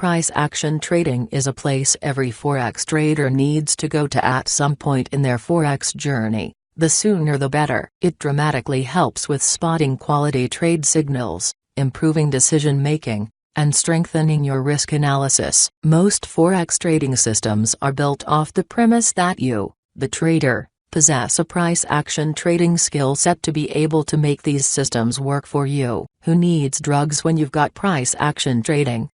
Price action trading is a place every Forex trader needs to go to at some point in their Forex journey. The sooner the better. It dramatically helps with spotting quality trade signals, improving decision-making, and strengthening your risk analysis. Most Forex trading systems are built off the premise that you, the trader, possess a price action trading skill set to be able to make these systems work for you. Who needs drugs when you've got price action trading?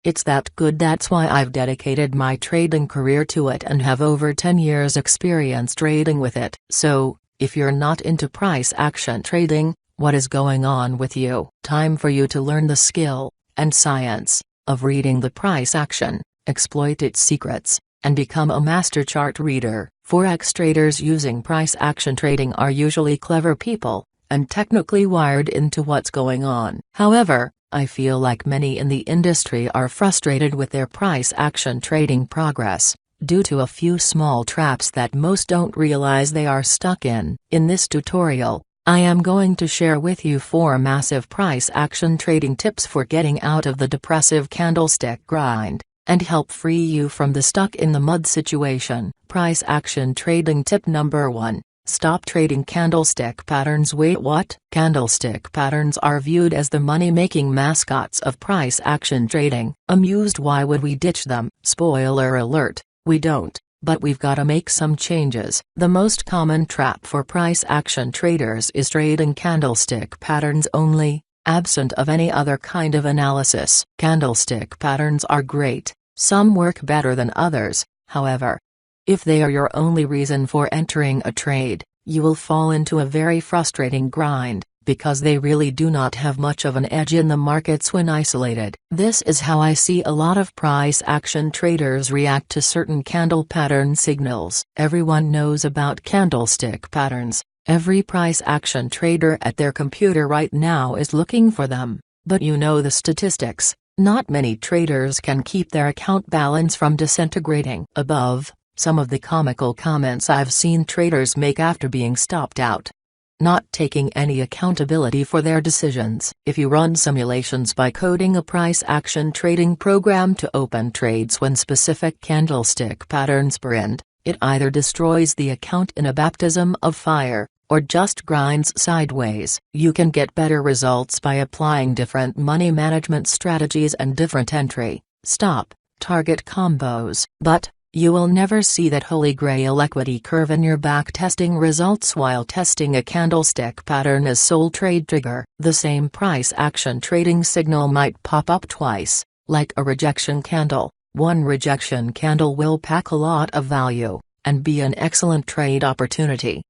It's that good. That's why I've dedicated my trading career to it and have over 10 years experience trading with it. So, if you're not into price action trading, what is going on with you? Time for you to learn the skill and science of reading the price action, exploit its secrets, and become a master chart reader. Forex traders using price action trading are usually clever people, and technically wired into what's going on. However, I feel like many in the industry are frustrated with their price action trading progress, due to a few small traps that most don't realize they are stuck in. In this tutorial, I am going to share with you 4 massive price action trading tips for getting out of the depressive candlestick grind, and help free you from the stuck in the mud situation. Price action trading tip number 1. Stop trading candlestick patterns. Wait, what? Candlestick patterns are viewed as the money-making mascots of price action trading. Amused, why would we ditch them? Spoiler alert, we don't, but we've gotta make some changes. The most common trap for price action traders is trading candlestick patterns only, absent of any other kind of analysis. Candlestick patterns are great. Some work better than others, however. If they are your only reason for entering a trade, you will fall into a very frustrating grind, because they really do not have much of an edge in the markets when isolated. This is how I see a lot of price action traders react to certain candle pattern signals. Everyone knows about candlestick patterns. Every price action trader at their computer right now is looking for them, but you know the statistics. Not many traders can keep their account balance from disintegrating. Above, some of the comical comments I've seen traders make after being stopped out. Not taking any accountability for their decisions. If you run simulations by coding a price action trading program to open trades when specific candlestick patterns print, it either destroys the account in a baptism of fire, or just grinds sideways. You can get better results by applying different money management strategies and different entry, stop, target combos. But, you will never see that holy grail equity curve in your back testing results while testing a candlestick pattern as sole trade trigger. The same price action trading signal might pop up twice, like a rejection candle. One rejection candle will pack a lot of value, and be an excellent trade opportunity.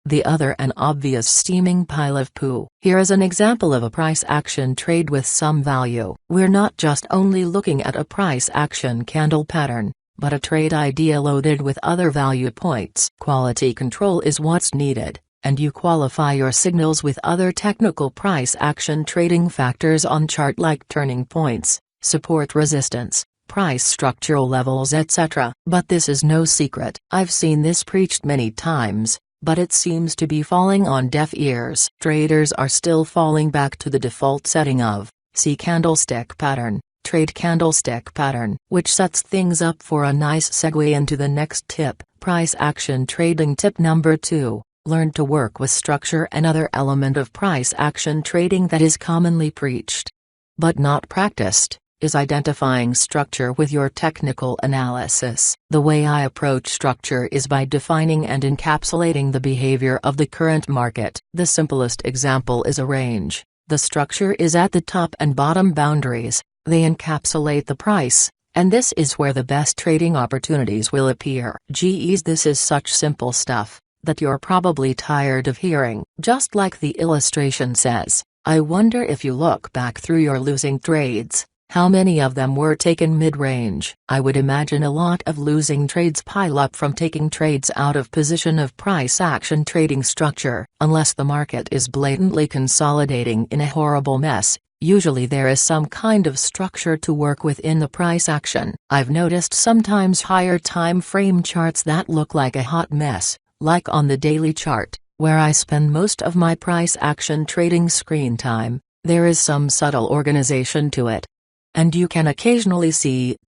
The other an obvious steaming pile of poo. Here is an example of a price action trade with some value. We're not just only looking at a price action candle pattern, but a trade idea loaded with other value points. Quality control is what's needed, and you qualify your signals with other technical price action trading factors on chart like turning points, support resistance, price structural levels, etc. But this is no secret. I've seen this preached many times, but it seems to be falling on deaf ears. Traders are still falling back to the default setting of, see candlestick pattern, trade candlestick pattern, which sets things up for a nice segue into the next tip. Price action trading tip number 2, learn to work with structure. Another element of price action trading that is commonly preached, but not practiced, is identifying structure with your technical analysis. The way I approach structure is by defining and encapsulating the behavior of the current market. The simplest example is a range. The structure is at the top and bottom boundaries. They encapsulate the price, and this is where the best trading opportunities will appear. Geez, this is such simple stuff that you're probably tired of hearing. Just like the illustration says, I wonder if you look back through your losing trades, how many of them were taken mid-range? I would imagine a lot of losing trades pile up from taking trades out of position of price action trading structure. Unless the market is blatantly consolidating in a horrible mess, usually there is some kind of structure to work within the price action. I've noticed sometimes higher time frame charts that look like a hot mess, like on the daily chart, where I spend most of my price action trading screen time. There is some subtle organization to it. And you can occasionally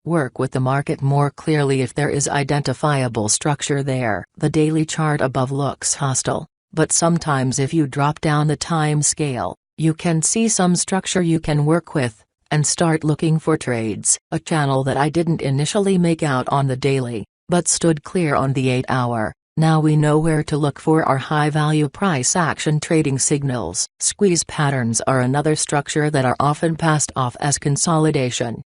work with the market more clearly if there is identifiable structure there. The daily chart above looks hostile, but sometimes if you drop down the time scale, you can see some structure you can work with, and start looking for trades. A channel that I didn't initially make out on the daily, but stood clear on the 8-hour. Now we know where to look for our high-value price action trading signals. Squeeze patterns are another structure that are often passed off as consolidation.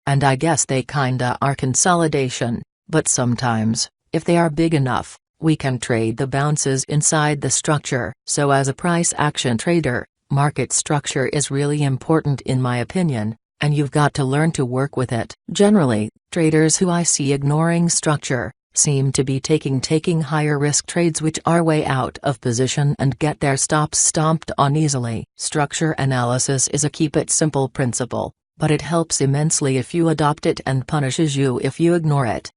And I guess they kinda are consolidation, but sometimes, if they are big enough, we can trade the bounces inside the structure. So as a price action trader, market structure is really important in my opinion, and you've got to learn to work with it. Generally, traders who I see ignoring structure seem to be taking higher risk trades which are way out of position and get their stops stomped on easily. Structure analysis is a keep it simple principle, but it helps immensely if you adopt it and punishes you if you ignore it.